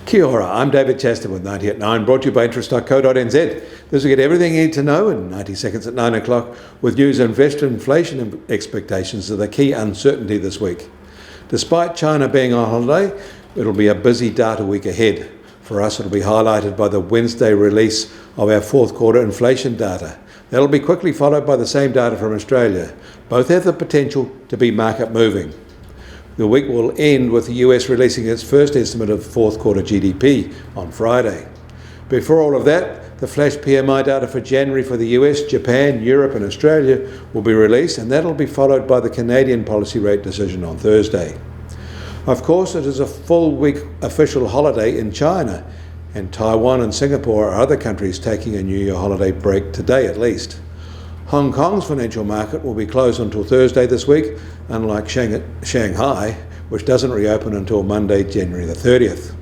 Kia ora, I'm David Chaston with 90 at 9, brought to you by interest.co.nz. This will get everything you need to know in 90 seconds at 9 o'clock with news on investor inflation expectations are the key uncertainty this week. Despite China being on holiday, it'll be a busy data week ahead. For us, it'll be highlighted by the Wednesday release of our fourth quarter inflation data. That'll be quickly followed by the same data from Australia. Both have the potential to be market moving. The week will end with the US releasing its first estimate of fourth quarter GDP on Friday. Before all of that, the flash PMI data for January for the US, Japan, Europe and Australia will be released, and that'll be followed by the Canadian policy rate decision on Thursday. Of course, it is a full week official holiday in China, and Taiwan and Singapore are other countries taking a New Year holiday break today at least. Hong Kong's financial market will be closed until Thursday this week, unlike Shanghai, which doesn't reopen until Monday, January the 30th.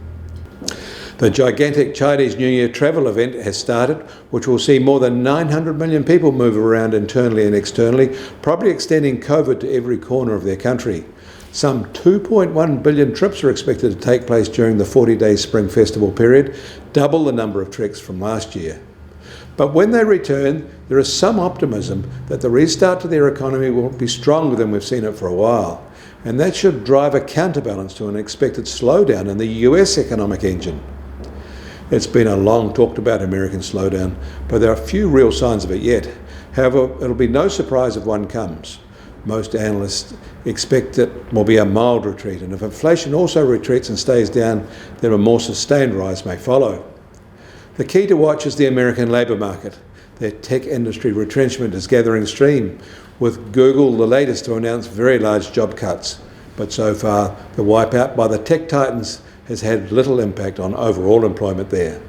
The gigantic Chinese New Year travel event has started, which will see more than 900 million people move around internally and externally, probably extending COVID to every corner of their country. Some 2.1 billion trips are expected to take place during the 40-day Spring Festival period, double the number of treks from last year. But when they return, there is some optimism that the restart to their economy will be stronger than we've seen it for a while, and that should drive a counterbalance to an expected slowdown in the US economic engine. It's been a long talked about American slowdown, but there are few real signs of it yet. However, it'll be no surprise if one comes. Most analysts expect it will be a mild retreat, and if inflation also retreats and stays down, then a more sustained rise may follow. The key to watch is the American labour market. Their tech industry retrenchment is gathering steam, with Google the latest to announce very large job cuts. But so far, the wipeout by the tech titans has had little impact on overall employment there.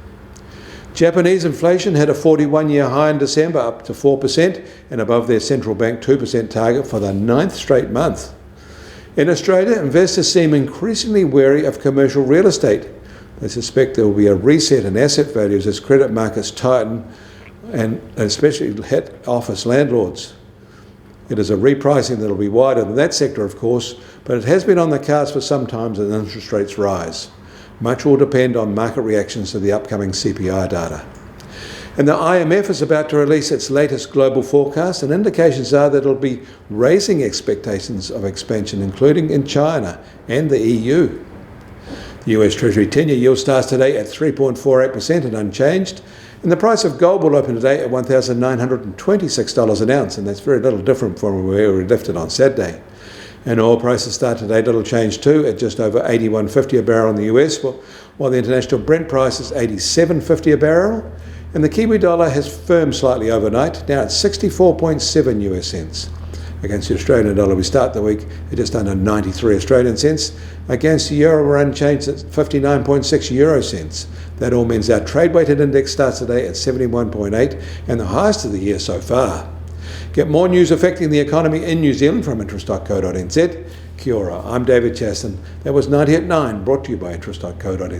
Japanese inflation had a 41-year high in December, up to 4% and above their central bank 2% target for the 9th straight month. In Australia, investors seem increasingly wary of commercial real estate. They suspect there will be a reset in asset values as credit markets tighten, and especially hit office landlords. It is a repricing that will be wider than that sector, of course, but it has been on the cards for some time as interest rates rise. Much will depend on market reactions to the upcoming CPI data. And the IMF is about to release its latest global forecast, and indications are that it will be raising expectations of expansion, including in China and the EU. The US Treasury 10-year yield starts today at 3.48% and unchanged, and the price of gold will open today at $1,926 an ounce, and that's very little different from where we left it on Saturday. And oil prices start today little change too, at just over $81.50 a barrel in the US, while the international Brent price is $87.50 a barrel, and the Kiwi dollar has firmed slightly overnight, now at 64.7 US cents. Against the Australian dollar, we start the week at just under 93 Australian cents. Against the euro, we're unchanged at 59.6 euro cents. That all means our trade-weighted index starts today at 71.8 and the highest of the year so far. Get more news affecting the economy in New Zealand from interest.co.nz. Kia ora, I'm David Chaston. That was 90 at 9, brought to you by interest.co.nz.